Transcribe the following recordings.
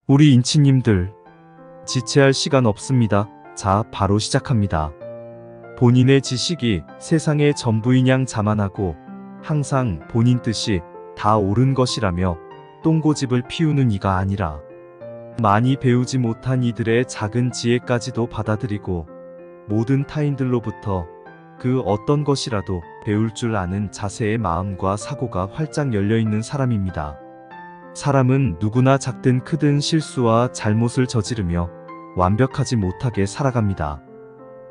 우리 인치님들, 지체할 시간 없습니다. 자, 바로 시작합니다. 본인의 지식이 세상의 전부인 양 자만하고 항상 본인 뜻이 다 옳은 것이라며 똥고집을 피우는 이가 아니라 많이 배우지 못한 이들의 작은 지혜까지도 받아들이고 모든 타인들로부터 그 어떤 것이라도 배울 줄 아는 자세의 마음과 사고가 활짝 열려있는 사람입니다. 사람은 누구나 작든 크든 실수와 잘못을 저지르며 완벽하지 못하게 살아갑니다.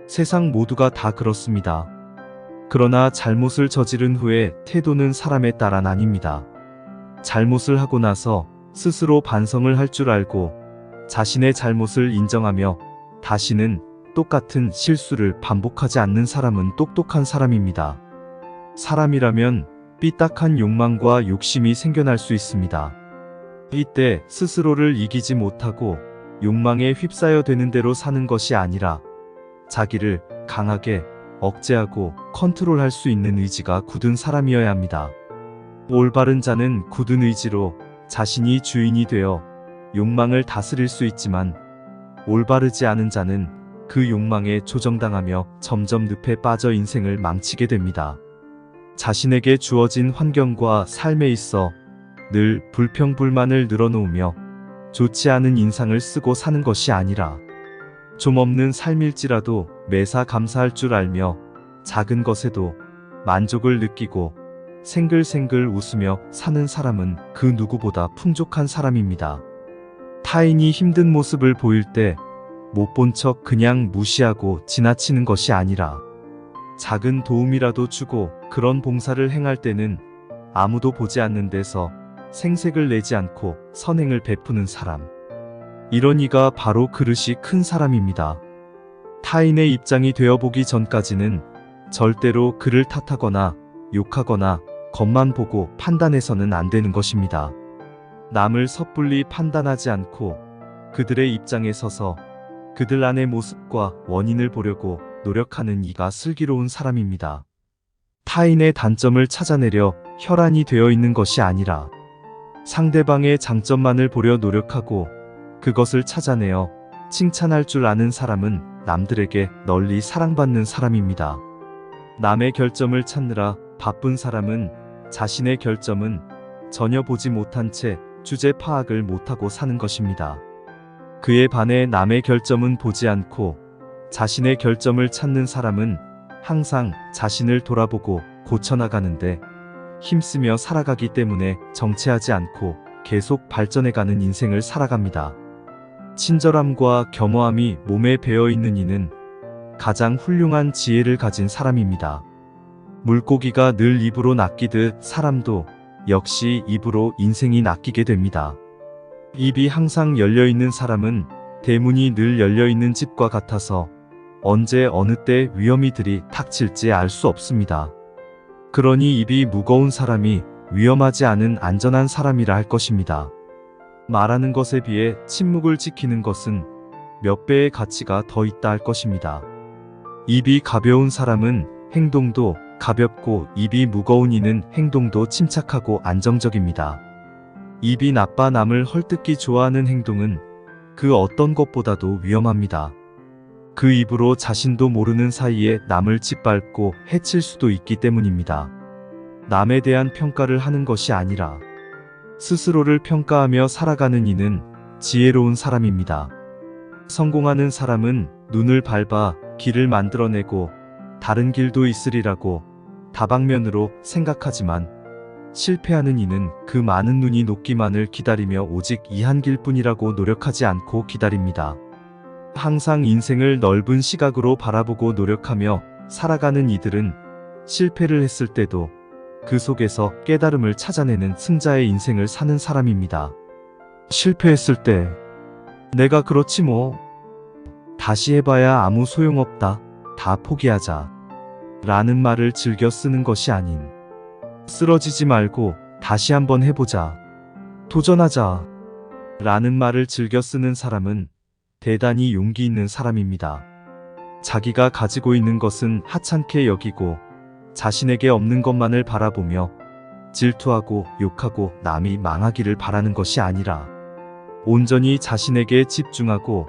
세상 모두가 다 그렇습니다. 그러나 잘못을 저지른 후에 태도는 사람에 따라 나뉩니다. 잘못을 하고 나서 스스로 반성을 할 줄 알고 자신의 잘못을 인정하며 다시는 똑같은 실수를 반복하지 않는 사람은 똑똑한 사람입니다. 사람이라면 삐딱한 욕망과 욕심이 생겨날 수 있습니다. 이때 스스로를 이기지 못하고 욕망에 휩싸여 되는 대로 사는 것이 아니라 자기를 강하게 억제하고 컨트롤할 수 있는 의지가 굳은 사람이어야 합니다. 올바른 자는 굳은 의지로 자신이 주인이 되어 욕망을 다스릴 수 있지만 올바르지 않은 자는 그 욕망에 조정당하며 점점 늪에 빠져 인생을 망치게 됩니다. 자신에게 주어진 환경과 삶에 있어 늘 불평불만을 늘어놓으며 좋지 않은 인상을 쓰고 사는 것이 아니라 좀 없는 삶일지라도 매사 감사할 줄 알며 작은 것에도 만족을 느끼고 생글생글 웃으며 사는 사람은 그 누구보다 풍족한 사람입니다. 타인이 힘든 모습을 보일 때 못 본 척 그냥 무시하고 지나치는 것이 아니라 작은 도움이라도 주고 그런 봉사를 행할 때는 아무도 보지 않는 데서 생색을 내지 않고 선행을 베푸는 사람. 이런 이가 바로 그릇이 큰 사람입니다. 타인의 입장이 되어보기 전까지는 절대로 그를 탓하거나 욕하거나 겉만 보고 판단해서는 안 되는 것입니다. 남을 섣불리 판단하지 않고 그들의 입장에 서서 그들 안의 모습과 원인을 보려고 노력하는 이가 슬기로운 사람입니다. 타인의 단점을 찾아내려 혈안이 되어 있는 것이 아니라 상대방의 장점만을 보려 노력하고 그것을 찾아내어 칭찬할 줄 아는 사람은 남들에게 널리 사랑받는 사람입니다. 남의 결점을 찾느라 바쁜 사람은 자신의 결점은 전혀 보지 못한 채 주제 파악을 못하고 사는 것입니다. 그에 반해 남의 결점은 보지 않고 자신의 결점을 찾는 사람은 항상 자신을 돌아보고 고쳐나가는데 힘쓰며 살아가기 때문에 정체하지 않고 계속 발전해가는 인생을 살아갑니다. 친절함과 겸허함이 몸에 배어있는 이는 가장 훌륭한 지혜를 가진 사람입니다. 물고기가 늘 입으로 낚이듯 사람도 역시 입으로 인생이 낚이게 됩니다. 입이 항상 열려있는 사람은 대문이 늘 열려있는 집과 같아서 언제 어느 때 위험이들이 닥칠지 알 수 없습니다. 그러니 입이 무거운 사람이 위험하지 않은 안전한 사람이라 할 것입니다. 말하는 것에 비해 침묵을 지키는 것은 몇 배의 가치가 더 있다 할 것입니다. 입이 가벼운 사람은 행동도 가볍고 입이 무거운 이는 행동도 침착하고 안정적입니다. 입이 나빠 남을 헐뜯기 좋아하는 행동은 그 어떤 것보다도 위험합니다. 그 입으로 자신도 모르는 사이에 남을 짓밟고 해칠 수도 있기 때문입니다. 남에 대한 평가를 하는 것이 아니라 스스로를 평가하며 살아가는 이는 지혜로운 사람입니다. 성공하는 사람은 눈을 밟아 길을 만들어내고 다른 길도 있으리라고 다방면으로 생각하지만 실패하는 이는 그 많은 눈이 녹기만을 기다리며 오직 이 한 길뿐이라고 노력하지 않고 기다립니다. 항상 인생을 넓은 시각으로 바라보고 노력하며 살아가는 이들은 실패를 했을 때도 그 속에서 깨달음을 찾아내는 승자의 인생을 사는 사람입니다. 실패했을 때 내가 그렇지 뭐. 다시 해봐야 아무 소용없다. 다 포기하자. 라는 말을 즐겨 쓰는 것이 아닌 쓰러지지 말고 다시 한번 해보자. 도전하자. 라는 말을 즐겨 쓰는 사람은 대단히 용기 있는 사람입니다. 자기가 가지고 있는 것은 하찮게 여기고 자신에게 없는 것만을 바라보며 질투하고 욕하고 남이 망하기를 바라는 것이 아니라 온전히 자신에게 집중하고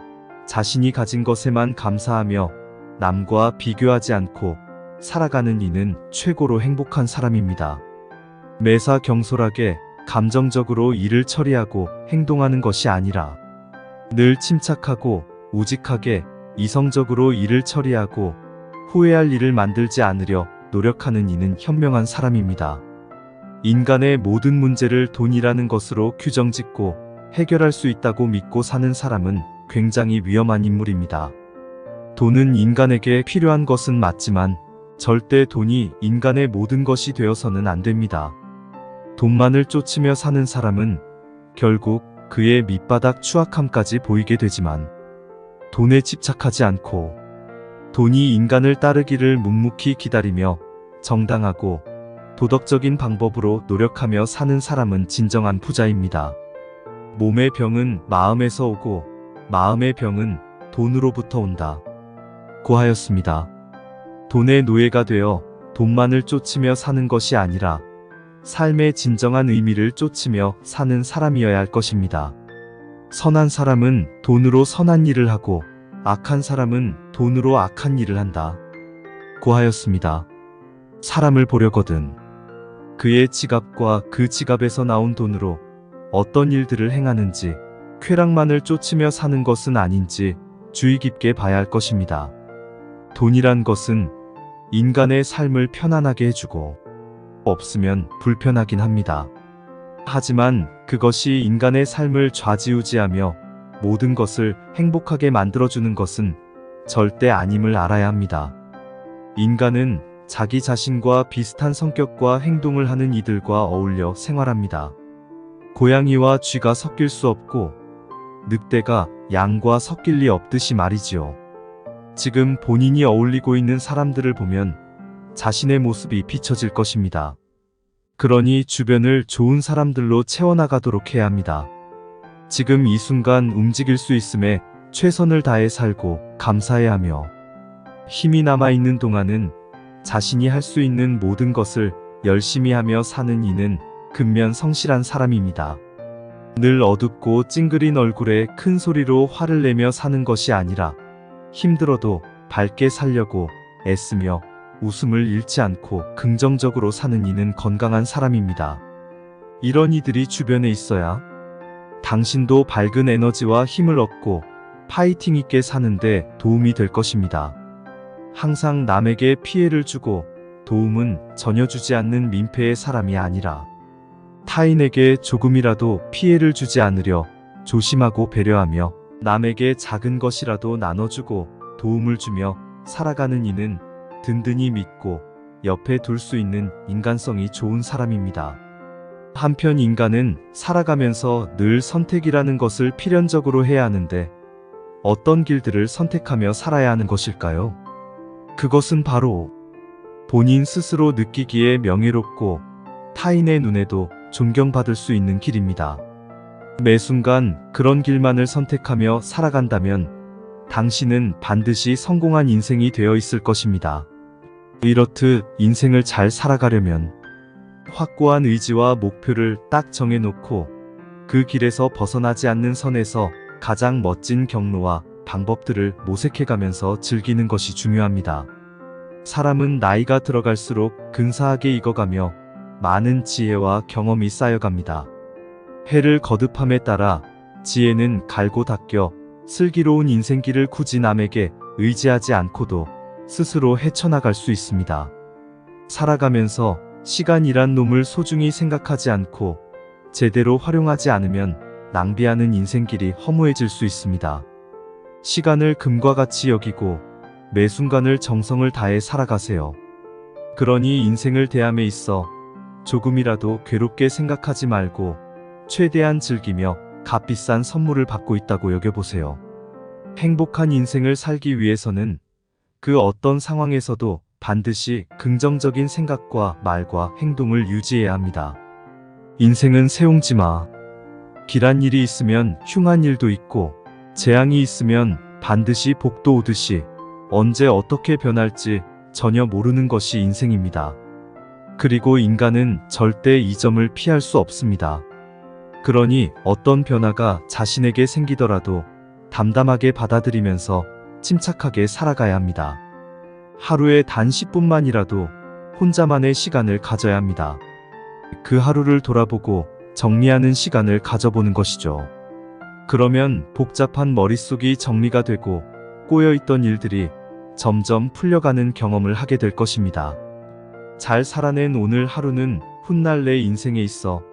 자신이 가진 것에만 감사하며 남과 비교하지 않고 살아가는 이는 최고로 행복한 사람입니다. 매사 경솔하게 감정적으로 일을 처리하고 행동하는 것이 아니라 늘 침착하고 우직하게 이성적으로 일을 처리하고 후회할 일을 만들지 않으려 노력하는 이는 현명한 사람입니다. 인간의 모든 문제를 돈이라는 것으로 규정짓고 해결할 수 있다고 믿고 사는 사람은 굉장히 위험한 인물입니다. 돈은 인간에게 필요한 것은 맞지만 절대 돈이 인간의 모든 것이 되어서는 안 됩니다. 돈만을 쫓으며 사는 사람은 결국 그의 밑바닥 추악함까지 보이게 되지만 돈에 집착하지 않고 돈이 인간을 따르기를 묵묵히 기다리며 정당하고 도덕적인 방법으로 노력하며 사는 사람은 진정한 부자입니다. 몸의 병은 마음에서 오고 마음의 병은 돈으로부터 온다. 고하였습니다. 돈의 노예가 되어 돈만을 쫓으며 사는 것이 아니라 삶의 진정한 의미를 쫓으며 사는 사람이어야 할 것입니다. 선한 사람은 돈으로 선한 일을 하고 악한 사람은 돈으로 악한 일을 한다. 고하였습니다. 사람을 보려거든 그의 지갑과 그 지갑에서 나온 돈으로 어떤 일들을 행하는지 쾌락만을 쫓으며 사는 것은 아닌지 주의 깊게 봐야 할 것입니다. 돈이란 것은 인간의 삶을 편안하게 해주고 없으면 불편하긴 합니다. 하지만 그것이 인간의 삶을 좌지우지하며 모든 것을 행복하게 만들어주는 것은 절대 아님을 알아야 합니다. 인간은 자기 자신과 비슷한 성격과 행동을 하는 이들과 어울려 생활합니다. 고양이와 쥐가 섞일 수 없고 늑대가 양과 섞일 리 없듯이 말이지요. 지금 본인이 어울리고 있는 사람들을 보면 자신의 모습이 비춰질 것입니다. 그러니 주변을 좋은 사람들로 채워나가도록 해야 합니다. 지금 이 순간 움직일 수 있음에 최선을 다해 살고 감사해야 하며 힘이 남아있는 동안은 자신이 할 수 있는 모든 것을 열심히 하며 사는 이는 근면 성실한 사람입니다. 늘 어둡고 찡그린 얼굴에 큰 소리로 화를 내며 사는 것이 아니라 힘들어도 밝게 살려고 애쓰며 웃음을 잃지 않고 긍정적으로 사는 이는 건강한 사람입니다. 이런 이들이 주변에 있어야 당신도 밝은 에너지와 힘을 얻고 파이팅 있게 사는데 도움이 될 것입니다. 항상 남에게 피해를 주고 도움은 전혀 주지 않는 민폐의 사람이 아니라 타인에게 조금이라도 피해를 주지 않으려 조심하고 배려하며 남에게 작은 것이라도 나눠주고 도움을 주며 살아가는 이는 든든히 믿고 옆에 둘 수 있는 인간성이 좋은 사람입니다. 한편 인간은 살아가면서 늘 선택이라는 것을 필연적으로 해야 하는데 어떤 길들을 선택하며 살아야 하는 것일까요? 그것은 바로 본인 스스로 느끼기에 명예롭고 타인의 눈에도 존경받을 수 있는 길입니다. 매 순간 그런 길만을 선택하며 살아간다면 당신은 반드시 성공한 인생이 되어 있을 것입니다. 이렇듯 인생을 잘 살아가려면 확고한 의지와 목표를 딱 정해놓고 그 길에서 벗어나지 않는 선에서 가장 멋진 경로와 방법들을 모색해가면서 즐기는 것이 중요합니다. 사람은 나이가 들어갈수록 근사하게 익어가며 많은 지혜와 경험이 쌓여갑니다. 해를 거듭함에 따라 지혜는 갈고 닦여 슬기로운 인생길을 굳이 남에게 의지하지 않고도 스스로 헤쳐나갈 수 있습니다. 살아가면서 시간이란 놈을 소중히 생각하지 않고 제대로 활용하지 않으면 낭비하는 인생길이 허무해질 수 있습니다. 시간을 금과 같이 여기고 매 순간을 정성을 다해 살아가세요. 그러니 인생을 대함에 있어 조금이라도 괴롭게 생각하지 말고 최대한 즐기며 값비싼 선물을 받고 있다고 여겨보세요. 행복한 인생을 살기 위해서는 그 어떤 상황에서도 반드시 긍정적인 생각과 말과 행동을 유지해야 합니다. 인생은 세옹지마. 길한 일이 있으면 흉한 일도 있고 재앙이 있으면 반드시 복도 오듯이 언제 어떻게 변할지 전혀 모르는 것이 인생입니다. 그리고 인간은 절대 이 점을 피할 수 없습니다. 그러니 어떤 변화가 자신에게 생기더라도 담담하게 받아들이면서 침착하게 살아가야 합니다. 하루에 단 10분만이라도 혼자만의 시간을 가져야 합니다. 그 하루를 돌아보고 정리하는 시간을 가져보는 것이죠. 그러면 복잡한 머릿속이 정리가 되고 꼬여있던 일들이 점점 풀려가는 경험을 하게 될 것입니다. 잘 살아낸 오늘 하루는 훗날 내 인생에 있어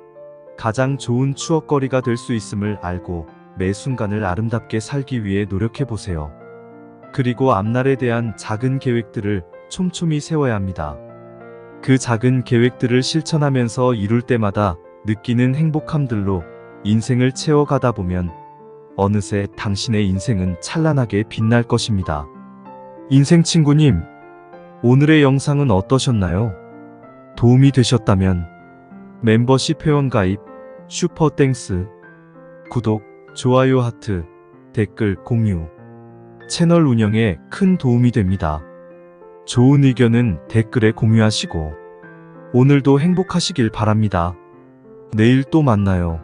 가장 좋은 추억거리가 될 수 있음을 알고 매 순간을 아름답게 살기 위해 노력해 보세요. 그리고 앞날에 대한 작은 계획들을 촘촘히 세워야 합니다. 그 작은 계획들을 실천하면서 이룰 때마다 느끼는 행복함들로 인생을 채워가다 보면 어느새 당신의 인생은 찬란하게 빛날 것입니다. 인생 친구님, 오늘의 영상은 어떠셨나요? 도움이 되셨다면 멤버십 회원가입, 슈퍼땡스, 구독, 좋아요 하트, 댓글 공유, 채널 운영에 큰 도움이 됩니다. 좋은 의견은 댓글에 공유하시고 오늘도 행복하시길 바랍니다. 내일 또 만나요.